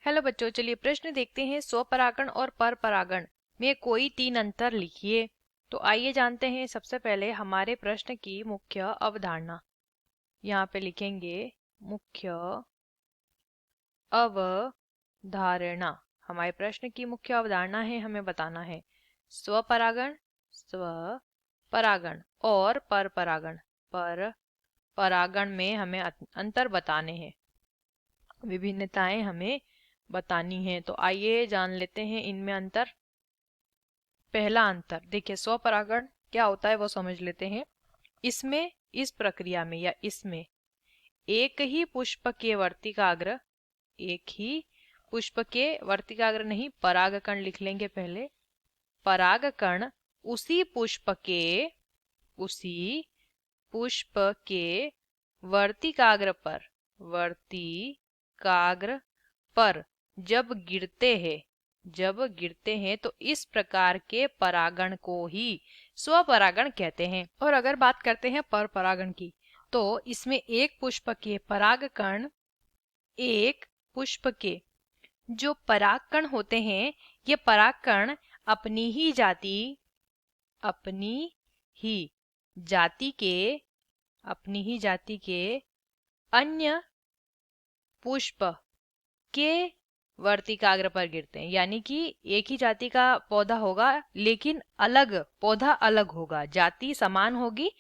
Hello बच्चों, चलिए प्रश्न देखते हैं। स्वपरागण और परपरागण में कोई तीन अंतर लिखिए। तो आइए जानते हैं सबसे पहले हमारे प्रश्न की मुख्य अवधारणा। यहाँ पे लिखेंगे मुख्य अवधारणा। हमारे प्रश्न की मुख्य अवधारणा है, हमें बताना है स्वपरागण, स्वपरागण और परपरागण। परपरागण में हमें अंतर बताने हैं, विभिन्नताएं हमें बतानी है। तो आइए जान लेते हैं इनमें अंतर। पहला अंतर देखिए, स्वपरागण क्या होता है वो समझ लेते हैं। इसमें, इस प्रक्रिया में या इसमें एक ही पुष्प के वर्तिकाग्र, एक ही पुष्प के वर्तिकाग्र नहीं, परागकण लिख लेंगे पहले। परागकण उसी पुष्प के वर्तिकाग्र पर जब गिरते हैं तो इस प्रकार के परागण को ही स्वपरागण कहते हैं। और अगर बात करते हैं पर परागण की, तो इसमें एक पुष्प के परागकण, एक पुष्प के जो परागकण होते हैं, ये परागकण अपनी ही जाति के अन्य पुष्प के वर्तिकाग्र पर गिरते हैं। यानी कि एक ही जाति का पौधा होगा लेकिन पौधा अलग होगा, जाति समान होगी,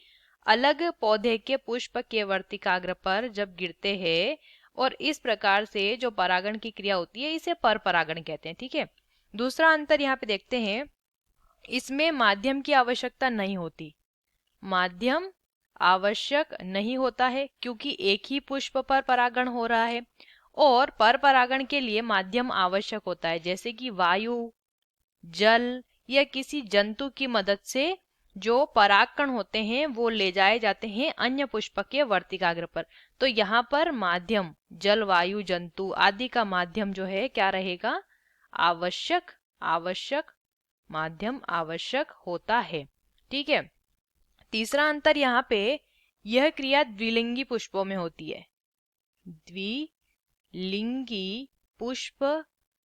अलग पौधे के पुष्प के वर्तिकाग्र पर जब गिरते हैं और इस प्रकार से जो परागण की क्रिया होती है, इसे परपरागण कहते हैं। ठीक है। दूसरा अंतर यहाँ पे देखते हैं, इसमें माध्यम की आवश्यकता नहीं होती। माध्यम आवश्यक नहीं होता है क्योंकि एक ही पुष्प पर परागण हो रहा है। और पर परागण के लिए माध्यम आवश्यक होता है, जैसे कि वायु, जल या किसी जंतु की मदद से जो परागकण होते हैं वो ले जाए जाते हैं अन्य पुष्प के वर्तिकाग्र पर। तो यहाँ पर माध्यम, जल, वायु, जंतु आदि का माध्यम जो है क्या रहेगा? आवश्यक माध्यम आवश्यक होता है। ठीक है। तीसरा अंतर यहाँ पे, यह क्रिया द्विलिंगी पुष्पों में होती है। द्विलिंगी पुष्प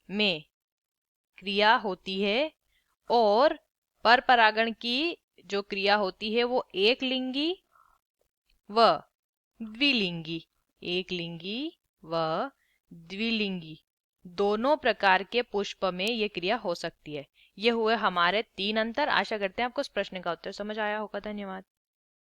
में क्रिया होती है और परपरागण की जो क्रिया होती है वो एक लिंगी व द्विलिंगी दोनों प्रकार के पुष्प में ये क्रिया हो सकती है। ये हुए हमारे तीन अंतर। आशा करते हैं आपको इस प्रश्न का उत्तर समझ आया होगा। धन्यवाद।